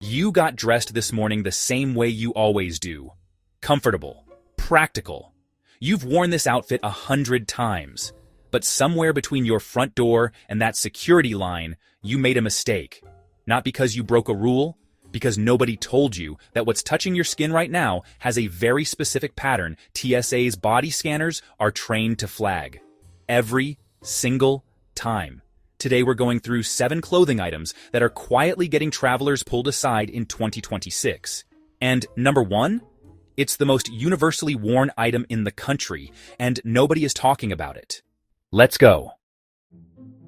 You got dressed this morning the same way you always do. Comfortable. Practical. You've worn this outfit 100 times. But somewhere between your front door and that security line, you made a mistake. Not because you broke a rule, because nobody told you that what's touching your skin right now has a very specific pattern TSA's body scanners are trained to flag. Every single time. Today we're going through 7 clothing items that are quietly getting travelers pulled aside in 2026. And number 1? It's the most universally worn item in the country, and nobody is talking about it. Let's go.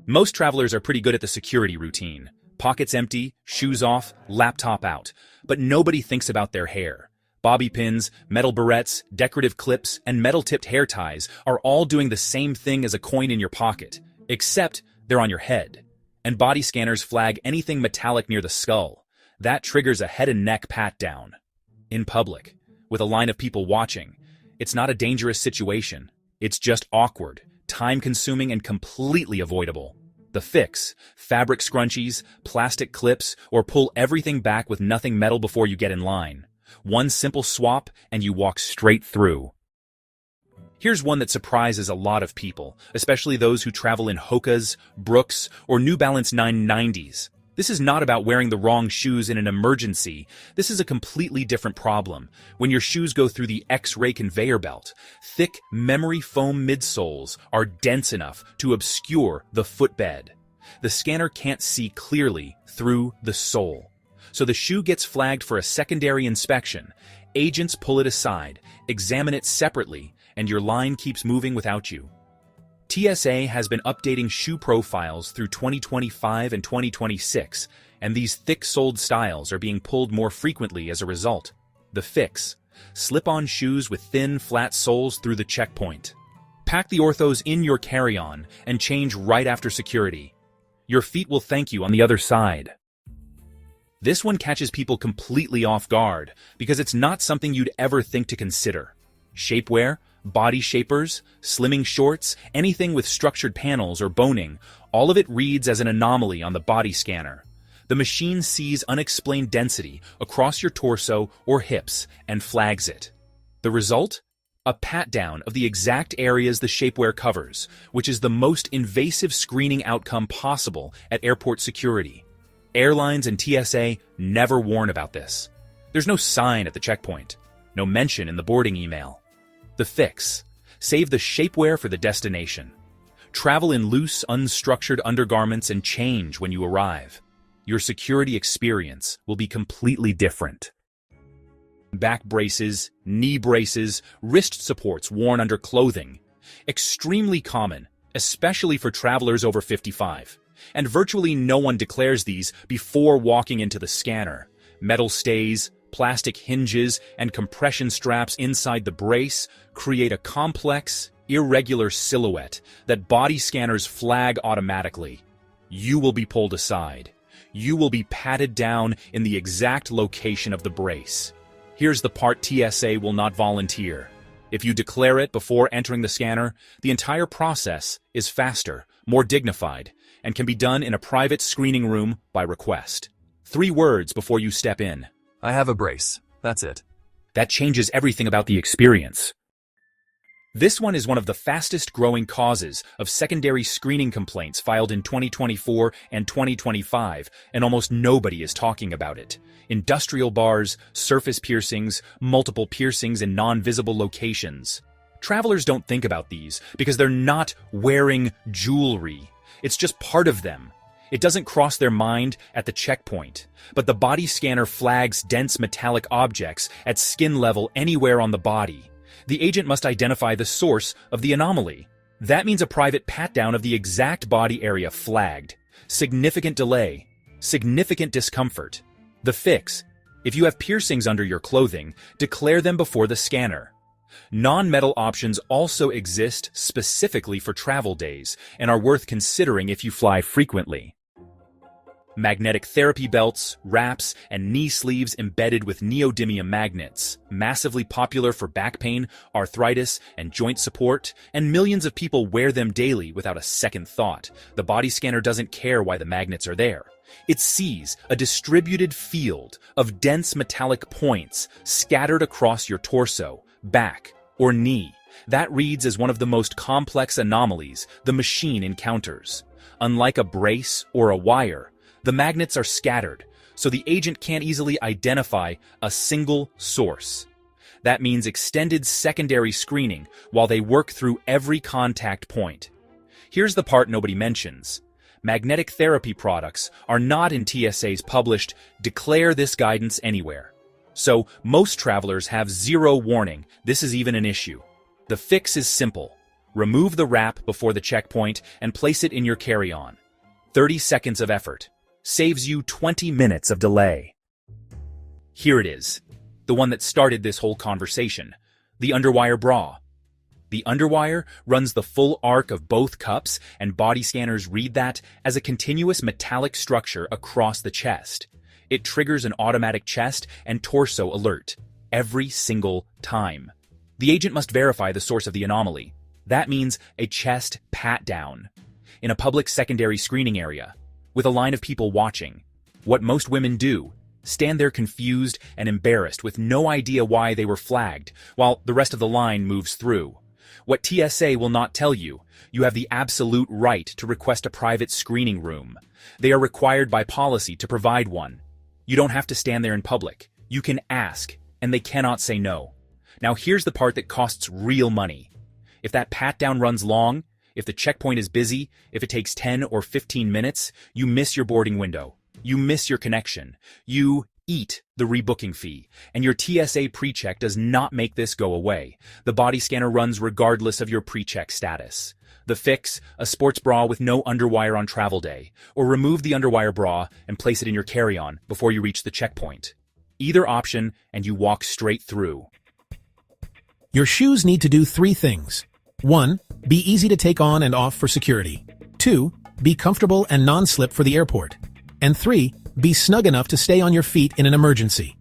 Most travelers are pretty good at the security routine. Pockets empty, shoes off, laptop out. But nobody thinks about their hair. Bobby pins, metal barrettes, decorative clips, and metal-tipped hair ties are all doing the same thing as a coin in your pocket, except they're on your head. And body scanners flag anything metallic near the skull. That triggers a head and neck pat-down. In public, with a line of people watching, it's not a dangerous situation. It's just awkward, time-consuming, and completely avoidable. The fix: fabric scrunchies, plastic clips, or pull everything back with nothing metal before you get in line. One simple swap, and you walk straight through. Here's one that surprises a lot of people, especially those who travel in Hoka's, Brooks, or New Balance 990s. This is not about wearing the wrong shoes in an emergency. This is a completely different problem. When your shoes go through the X-ray conveyor belt, thick memory foam midsoles are dense enough to obscure the footbed. The scanner can't see clearly through the sole. So the shoe gets flagged for a secondary inspection. Agents pull it aside, examine it separately, and your line keeps moving without you. TSA has been updating shoe profiles through 2025 and 2026, and these thick-soled styles are being pulled more frequently as a result. The fix: slip-on shoes with thin, flat soles through the checkpoint. Pack the orthos in your carry-on and change right after security. Your feet will thank you on the other side. This one catches people completely off guard because it's not something you'd ever think to consider. Shapewear, body shapers, slimming shorts, anything with structured panels or boning, all of it reads as an anomaly on the body scanner. The machine sees unexplained density across your torso or hips and flags it. The result? A pat-down of the exact areas the shapewear covers, which is the most invasive screening outcome possible at airport security. Airlines and TSA never warn about this. There's no sign at the checkpoint, no mention in the boarding email. The fix: save the shapewear for the destination. Travel in loose, unstructured undergarments and change when you arrive. Your security experience will be completely different. Back braces, knee braces, wrist supports worn under clothing. Extremely common, especially for travelers over 55. And virtually no one declares these before walking into the scanner. Metal stays, plastic hinges, and compression straps inside the brace create a complex, irregular silhouette that body scanners flag automatically. You will be pulled aside. You will be patted down in the exact location of the brace. Here's the part TSA will not volunteer. If you declare it before entering the scanner, the entire process is faster, more dignified, and can be done in a private screening room by request. 3 words before you step in: I have a brace. That's it. That changes everything about the experience. This one is one of the fastest growing causes of secondary screening complaints filed in 2024 and 2025, and almost nobody is talking about it. Industrial bars, surface piercings, multiple piercings in non-visible locations. Travelers don't think about these because they're not wearing jewelry. It's just part of them. It doesn't cross their mind at the checkpoint, but the body scanner flags dense metallic objects at skin level anywhere on the body. The agent must identify the source of the anomaly. That means a private pat-down of the exact body area flagged. Significant delay. Significant discomfort. The fix: if you have piercings under your clothing, declare them before the scanner. Non-metal options also exist specifically for travel days and are worth considering if you fly frequently. Magnetic therapy belts, wraps, and knee sleeves embedded with neodymium magnets, massively popular for back pain, arthritis, and joint support, and millions of people wear them daily without a second thought. The body scanner doesn't care why the magnets are there. It sees a distributed field of dense metallic points scattered across your torso, back, or knee. That reads as one of the most complex anomalies the machine encounters. Unlike a brace or a wire, the magnets are scattered, so the agent can't easily identify a single source. That means extended secondary screening while they work through every contact point. Here's the part nobody mentions. Magnetic therapy products are not in TSA's published "Declare this guidance anywhere." So most travelers have zero warning this is even an issue. The fix is simple. Remove the wrap before the checkpoint and place it in your carry-on. 30 seconds of effort saves you 20 minutes of delay. Here it is, the one that started this whole conversation, the Underwire bra. The Underwire runs the full arc of both cups, and body scanners read that as a continuous metallic structure across the chest. It triggers an automatic chest and torso alert every single time. The agent must verify the source of the anomaly. That means a chest pat-down in a public secondary screening area, with a line of people watching. What most women do, stand there confused and embarrassed with no idea why they were flagged, while the rest of the line moves through. What TSA will not tell you, you have the absolute right to request a private screening room. They are required by policy to provide one. You don't have to stand there in public. You can ask, and they cannot say no. Now here's the part that costs real money. If that pat-down runs long, if the checkpoint is busy, if it takes 10 or 15 minutes, you miss your boarding window. You miss your connection. You eat the rebooking fee, and your TSA pre-check does not make this go away. The body scanner runs regardless of your pre-check status. The fix, a sports bra with no underwire on travel day, or remove the underwire bra and place it in your carry-on before you reach the checkpoint. Either option, and you walk straight through. Your shoes need to do 3 things. 1. Be easy to take on and off for security. 2. Be comfortable and non-slip for the airport. And 3. Be snug enough to stay on your feet in an emergency.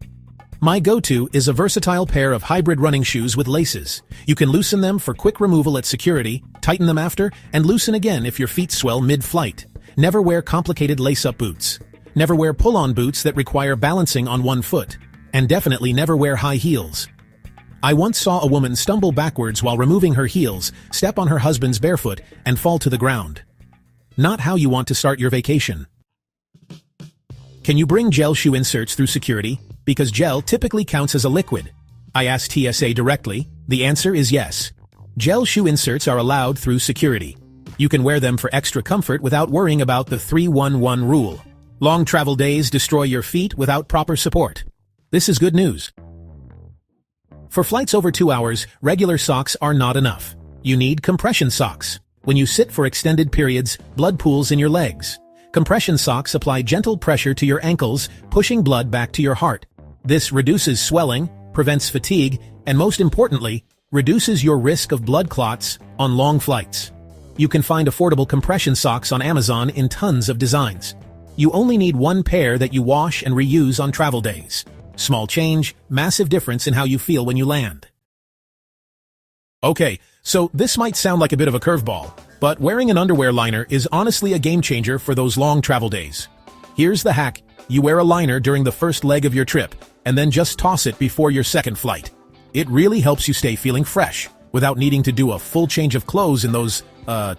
My go-to is a versatile pair of hybrid running shoes with laces. You can loosen them for quick removal at security, tighten them after, and loosen again if your feet swell mid-flight. Never wear complicated lace-up boots. Never wear pull-on boots that require balancing on one foot. And definitely never wear high heels. I once saw a woman stumble backwards while removing her heels, step on her husband's barefoot, and fall to the ground. Not how you want to start your vacation. Can you bring gel shoe inserts through security? Because gel typically counts as a liquid. I asked TSA directly. The answer is yes. Gel shoe inserts are allowed through security. You can wear them for extra comfort without worrying about the 3-1-1 rule. Long travel days destroy your feet without proper support. This is good news. For flights over 2 hours, regular socks are not enough. You need compression socks. When you sit for extended periods, blood pools in your legs. Compression socks apply gentle pressure to your ankles, pushing blood back to your heart. This reduces swelling, prevents fatigue, and most importantly, reduces your risk of blood clots on long flights. You can find affordable compression socks on Amazon in tons of designs. You only need 1 pair that you wash and reuse on travel days. Small change, massive difference in how you feel when you land. Okay, so this might sound like a bit of a curveball, but wearing an underwear liner is honestly a game changer for those long travel days. Here's the hack. You wear a liner during the first leg of your trip, and then just toss it before your second flight. It really helps you stay feeling fresh, without needing to do a full change of clothes in those,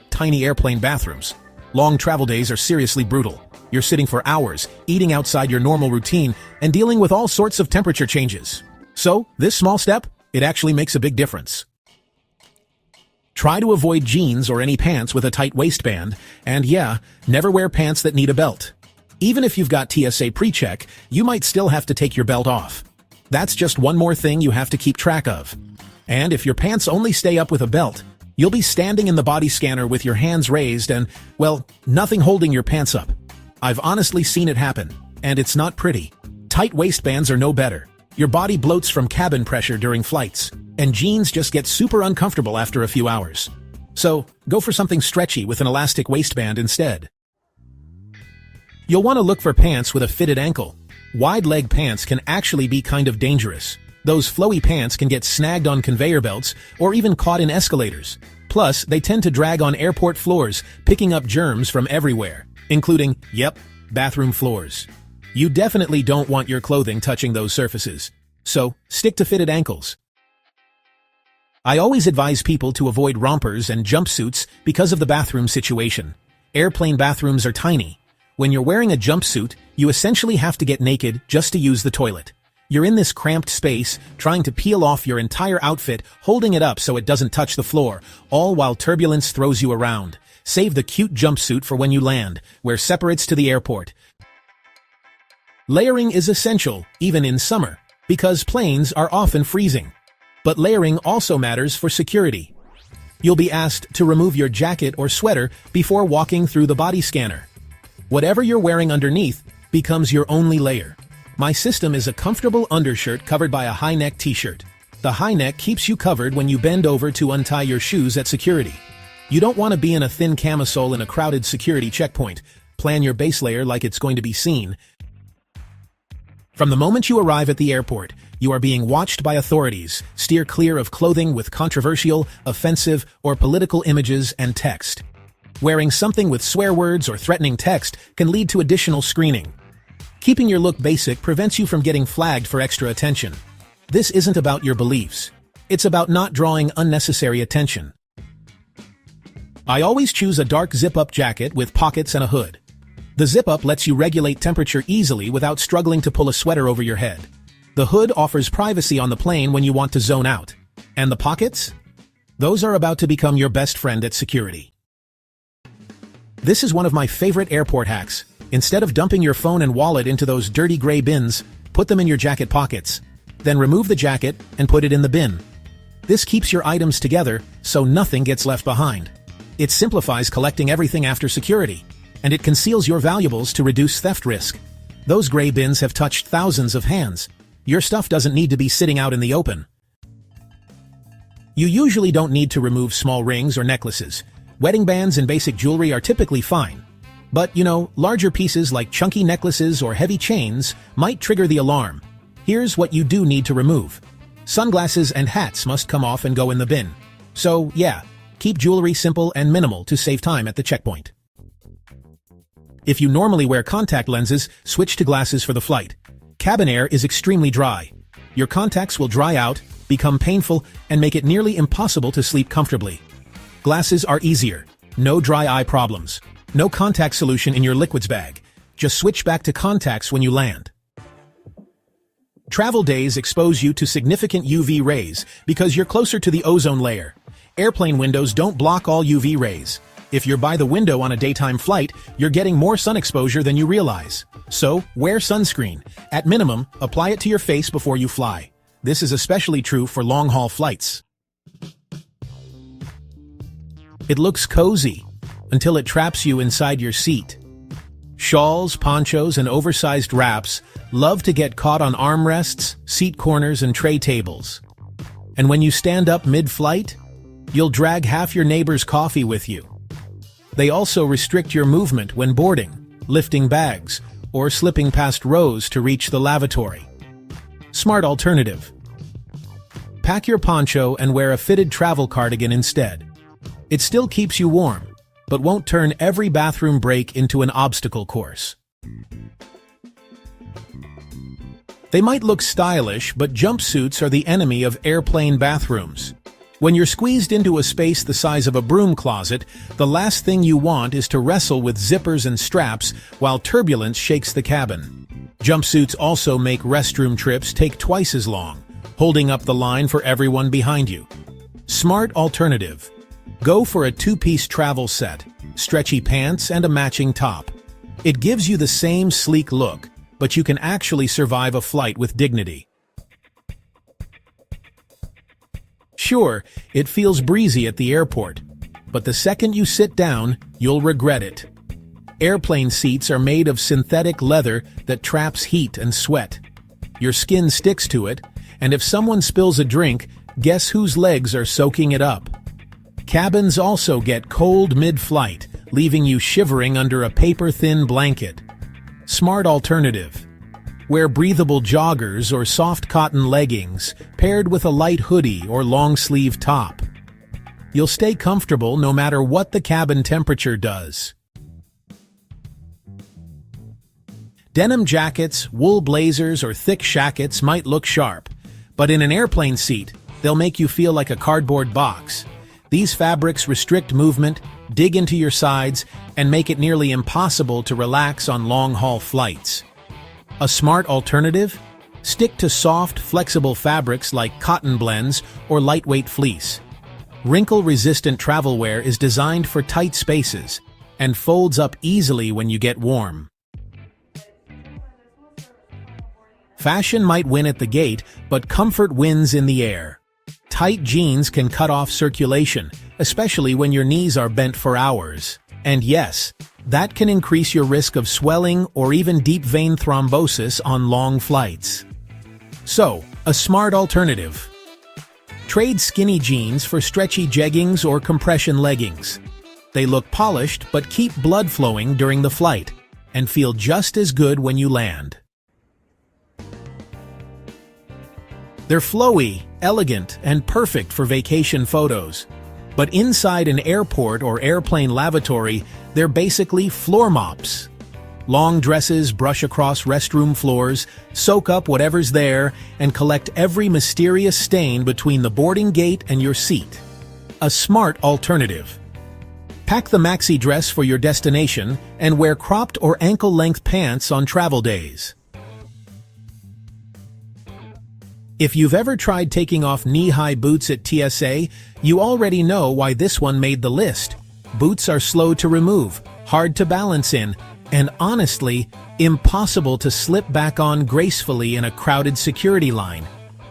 tiny airplane bathrooms. Long travel days are seriously brutal. You're sitting for hours, eating outside your normal routine, and dealing with all sorts of temperature changes. So, this small step, it actually makes a big difference. Try to avoid jeans or any pants with a tight waistband, and yeah, never wear pants that need a belt. Even if you've got TSA pre-check, you might still have to take your belt off. That's just one more thing you have to keep track of. And if your pants only stay up with a belt, you'll be standing in the body scanner with your hands raised and, well, nothing holding your pants up. I've honestly seen it happen, and it's not pretty. Tight waistbands are no better. Your body bloats from cabin pressure during flights, and jeans just get super uncomfortable after a few hours. So, go for something stretchy with an elastic waistband instead. You'll want to look for pants with a fitted ankle. Wide leg pants can actually be kind of dangerous. Those flowy pants can get snagged on conveyor belts or even caught in escalators. Plus, they tend to drag on airport floors, picking up germs from everywhere, including, bathroom floors. You definitely don't want your clothing touching those surfaces. So, stick to fitted ankles. I always advise people to avoid rompers and jumpsuits because of the bathroom situation. Airplane bathrooms are tiny. When you're wearing a jumpsuit, you essentially have to get naked just to use the toilet. You're in this cramped space, trying to peel off your entire outfit, holding it up so it doesn't touch the floor, all while turbulence throws you around. Save the cute jumpsuit for when you land, wear separates to the airport. Layering is essential, even in summer, because planes are often freezing. But layering also matters for security. You'll be asked to remove your jacket or sweater before walking through the body scanner. Whatever you're wearing underneath becomes your only layer. My system is a comfortable undershirt covered by a high-neck t-shirt. The high neck keeps you covered when you bend over to untie your shoes at security. You don't want to be in a thin camisole in a crowded security checkpoint. Plan your base layer like it's going to be seen. From the moment you arrive at the airport, you are being watched by authorities. Steer clear of clothing with controversial, offensive, or political images and text. Wearing something with swear words or threatening text can lead to additional screening. Keeping your look basic prevents you from getting flagged for extra attention. This isn't about your beliefs. It's about not drawing unnecessary attention. I always choose a dark zip-up jacket with pockets and a hood. The zip-up lets you regulate temperature easily without struggling to pull a sweater over your head. The hood offers privacy on the plane when you want to zone out. And the pockets? Those are about to become your best friend at security. This is one of my favorite airport hacks. Instead of dumping your phone and wallet into those dirty gray bins, put them in your jacket pockets. Then remove the jacket and put it in the bin. This keeps your items together so nothing gets left behind. It simplifies collecting everything after security, and it conceals your valuables to reduce theft risk. Those gray bins have touched thousands of hands. Your stuff doesn't need to be sitting out in the open. You usually don't need to remove small rings or necklaces. Wedding bands and basic jewelry are typically fine. But, larger pieces like chunky necklaces or heavy chains might trigger the alarm. Here's what you do need to remove. Sunglasses and hats must come off and go in the bin. So, yeah, keep jewelry simple and minimal to save time at the checkpoint. If you normally wear contact lenses, switch to glasses for the flight. Cabin air is extremely dry. Your contacts will dry out, become painful, and make it nearly impossible to sleep comfortably. Glasses are easier. No dry eye problems. No contact solution in your liquids bag. Just switch back to contacts when you land. Travel days expose you to significant UV rays because you're closer to the ozone layer. Airplane windows don't block all UV rays. If you're by the window on a daytime flight, you're getting more sun exposure than you realize. So, wear sunscreen. At minimum, apply it to your face before you fly. This is especially true for long-haul flights. It looks cozy until it traps you inside your seat. Shawls, ponchos, and oversized wraps love to get caught on armrests, seat corners, and tray tables. And when you stand up mid-flight, you'll drag half your neighbor's coffee with you. They also restrict your movement when boarding, lifting bags, or slipping past rows to reach the lavatory. Smart alternative. Pack your poncho and wear a fitted travel cardigan instead. It still keeps you warm, but won't turn every bathroom break into an obstacle course. They might look stylish, but jumpsuits are the enemy of airplane bathrooms. When you're squeezed into a space the size of a broom closet, the last thing you want is to wrestle with zippers and straps while turbulence shakes the cabin. Jumpsuits also make restroom trips take twice as long, holding up the line for everyone behind you. Smart alternative. Go for a two-piece travel set, stretchy pants and a matching top. It gives you the same sleek look, but you can actually survive a flight with dignity. Sure, it feels breezy at the airport, but the second you sit down, you'll regret it. Airplane seats are made of synthetic leather that traps heat and sweat. Your skin sticks to it, and if someone spills a drink, guess whose legs are soaking it up? Cabins also get cold mid-flight, leaving you shivering under a paper-thin blanket. Smart alternative. Wear breathable joggers or soft cotton leggings, paired with a light hoodie or long-sleeve top. You'll stay comfortable no matter what the cabin temperature does. Denim jackets, wool blazers, or thick shackets might look sharp, but in an airplane seat, they'll make you feel like a cardboard box. These fabrics restrict movement, dig into your sides, and make it nearly impossible to relax on long-haul flights. A smart alternative? Stick to soft, flexible fabrics like cotton blends or lightweight fleece. Wrinkle-resistant travel wear is designed for tight spaces and folds up easily when you get warm. Fashion might win at the gate, but comfort wins in the air. Tight jeans can cut off circulation, especially when your knees are bent for hours. And yes, that can increase your risk of swelling or even deep vein thrombosis on long flights. So, a smart alternative. Trade skinny jeans for stretchy jeggings or compression leggings. They look polished but keep blood flowing during the flight and feel just as good when you land. They're flowy, elegant, and perfect for vacation photos. But inside an airport or airplane lavatory, they're basically floor mops. Long dresses brush across restroom floors, soak up whatever's there, and collect every mysterious stain between the boarding gate and your seat. A smart alternative. Pack the maxi dress for your destination and wear cropped or ankle-length pants on travel days. If you've ever tried taking off knee-high boots at TSA, you already know why this one made the list. Boots are slow to remove, hard to balance in, and honestly, impossible to slip back on gracefully in a crowded security line.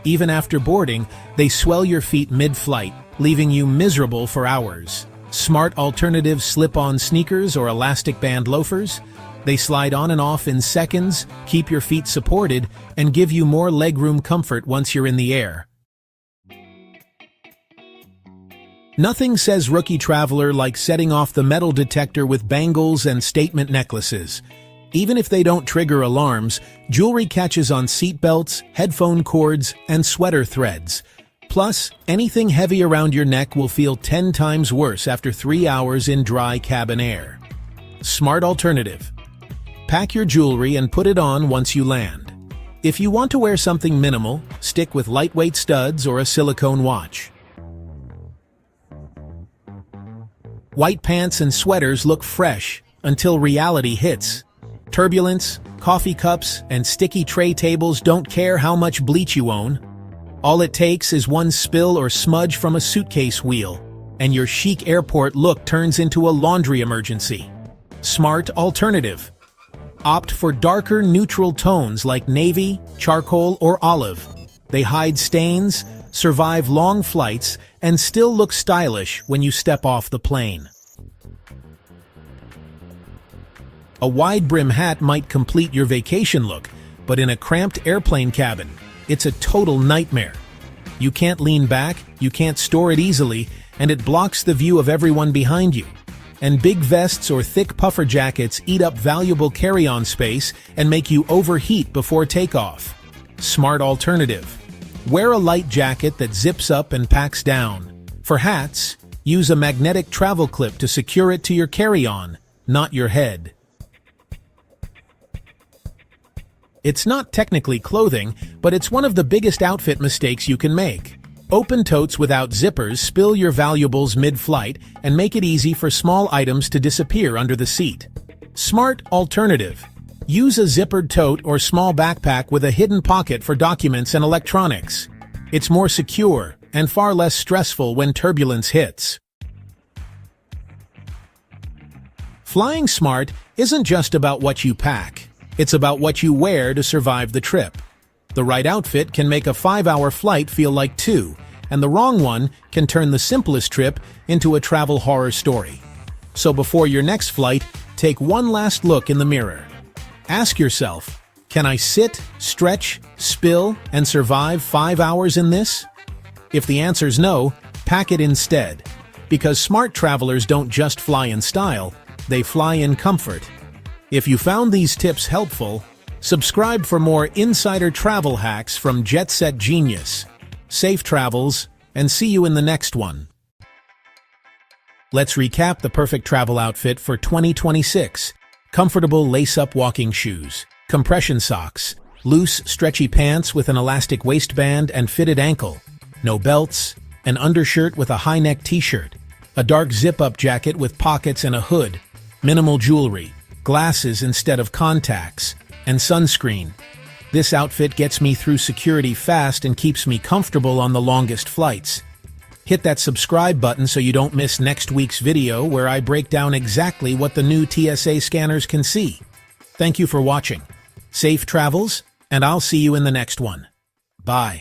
Even after boarding, they swell your feet mid-flight, leaving you miserable for hours. Smart alternative slip-on sneakers or elastic band loafers? They slide on and off in seconds, keep your feet supported, and give you more legroom comfort once you're in the air. Nothing says rookie traveler like setting off the metal detector with bangles and statement necklaces. Even if they don't trigger alarms, jewelry catches on seatbelts, headphone cords, and sweater threads. Plus, anything heavy around your neck will feel 10 times worse after 3 hours in dry cabin air. Smart alternative. Pack your jewelry and put it on once you land. If you want to wear something minimal, stick with lightweight studs or a silicone watch. White pants and sweaters look fresh until reality hits. Turbulence, coffee cups, and sticky tray tables don't care how much bleach you own. All it takes is one spill or smudge from a suitcase wheel, and your chic airport look turns into a laundry emergency. Smart alternative. Opt for darker neutral tones like navy, charcoal, or olive. They hide stains, survive long flights, and still look stylish when you step off the plane. A wide-brim hat might complete your vacation look, but in a cramped airplane cabin, it's a total nightmare. You can't lean back, you can't store it easily, and it blocks the view of everyone behind you. And big vests or thick puffer jackets eat up valuable carry-on space and make you overheat before takeoff. Smart alternative. Wear a light jacket that zips up and packs down. For hats, use a magnetic travel clip to secure it to your carry-on, not your head. It's not technically clothing, but it's one of the biggest outfit mistakes you can make. Open totes without zippers spill your valuables mid-flight and make it easy for small items to disappear under the seat. Smart alternative. Use a zippered tote or small backpack with a hidden pocket for documents and electronics. It's more secure and far less stressful when turbulence hits. Flying smart isn't just about what you pack. It's about what you wear to survive the trip. The right outfit can make a 5-hour flight feel like 2, and the wrong one can turn the simplest trip into a travel horror story. So before your next flight, take one last look in the mirror. Ask yourself, can I sit, stretch, spill, and survive 5 hours in this? If the answer's no, pack it instead. Because smart travelers don't just fly in style, they fly in comfort. If you found these tips helpful, subscribe for more insider travel hacks from Jet Set Genius. Safe travels, and see you in the next one. Let's recap the perfect travel outfit for 2026. Comfortable lace-up walking shoes. compression socks, loose, stretchy pants with an elastic waistband and fitted ankle, no belts, an undershirt with a high-neck t-shirt, a dark zip-up jacket with pockets and a hood, minimal jewelry, glasses instead of contacts, and sunscreen. This outfit gets me through security fast and keeps me comfortable on the longest flights. Hit that subscribe button so you don't miss next week's video where I break down exactly what the new TSA scanners can see. Thank you for watching. Safe travels, and I'll see you in the next one. Bye.